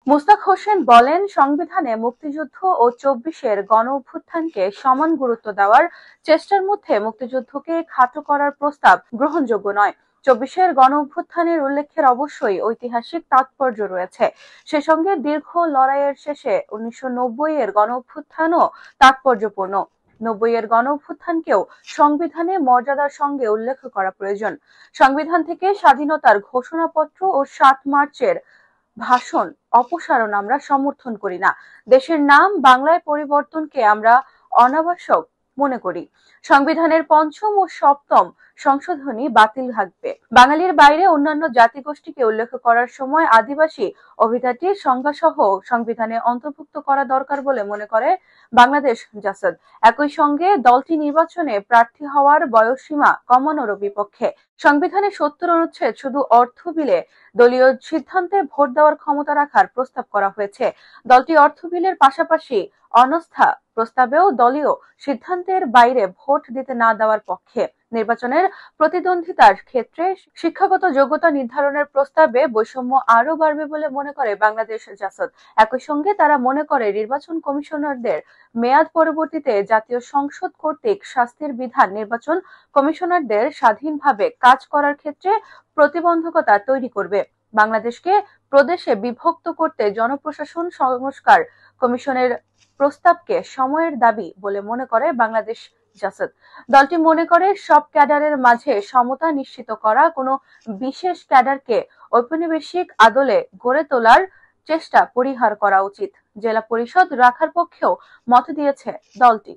মুস্তাক হোসেন বলেন, সংবিধানে মুক্তিযুদ্ধ ও ২৪-এর গণঅভ্যুত্থানকে সমান গুরুত্ব দেওয়ার চেষ্টার মধ্যে মুক্তিযুদ্ধকে খাটো করার প্রস্তাব গ্রহণযোগ্য নয়। ২৪-এর গণঅভ্যুত্থানের উল্লেখের অবশ্যই ঐতিহাসিক তাৎপর্য রয়েছে। সে সঙ্গে দীর্ঘ লড়াইয়ের শেষে ১৯৯০-এর গণঅভ্যুত্থানও তাৎপর্যপূর্ণ। ৯০-এর গণঅভ্যুত্থানকেও সংবিধানে মর্যাদার সঙ্গে উল্লেখ করা প্রয়োজন। সংবিধান থেকে স্বাধীনতার ঘোষণাপত্র ও ৭ মার্চের ভাষণ অপসারণ আমরা সমর্থন করি না। দেশের নাম বাংলায় পরিবর্তনকে আমরা অনাবশ্যক মনে করি। সংবিধানের পঞ্চম ও সপ্তম সংশোধনী বাতিল থাকবে। বাঙালির বাইরে অন্যান্য জাতিগোষ্ঠীকে উল্লেখ করার সময় আদিবাসী অভিধাটির সংজ্ঞা সহ সংবিধানে অন্তর্ভুক্ত করা দরকার বলে মনে করে বাংলাদেশ জাসদ। একই সঙ্গে দলটি নির্বাচনে প্রার্থী হওয়ার বয়সসীমা কমানোরও বিপক্ষে। সংবিধানে ৭০ অনুচ্ছেদ শুধু অর্থ বিলে দলীয় সিদ্ধান্তে ভোট দেওয়ার ক্ষমতা রাখার প্রস্তাব করা হয়েছে। দলটি অর্থ বিলের পাশাপাশি অনাস্থা প্রস্তাবেও দলীয় সিদ্ধান্তের বাইরে ভোট দিতে না দেওয়ার পক্ষে। নির্বাচনের প্রতিদ্বন্দ্বিতার ক্ষেত্রে শিক্ষাগত যোগ্যতা নির্ধারণের প্রস্তাবে বৈষম্য আরও বাড়বে বলে মনে করে বাংলাদেশ জাসদ। একই সঙ্গে তারা মনে করে নির্বাচন কমিশনারদের মেয়াদ পরবর্তীতে জাতীয় সংসদ কর্তৃক শাস্তির বিধান নির্বাচন কমিশনারদের স্বাধীনভাবে কাজ করার ক্ষেত্রে প্রতিবন্ধকতা তৈরি করবে। বাংলাদেশকে প্রদেশে বিভক্ত করতে জনপ্রশাসন সংস্কার কমিশনের প্রস্তাবকে সময়ের দাবি বলে মনে করে বাংলাদেশ জাসদ। দলটি মনে করে সব ক্যাডারের মাঝে সমতা নিশ্চিত করা, কোনো বিশেষ ক্যাডারকে ঔপনিবেশিক আদলে গড়ে তোলার চেষ্টা পরিহার করা উচিত। জেলা পরিষদ রাখার পক্ষেও মত দিয়েছে দলটি।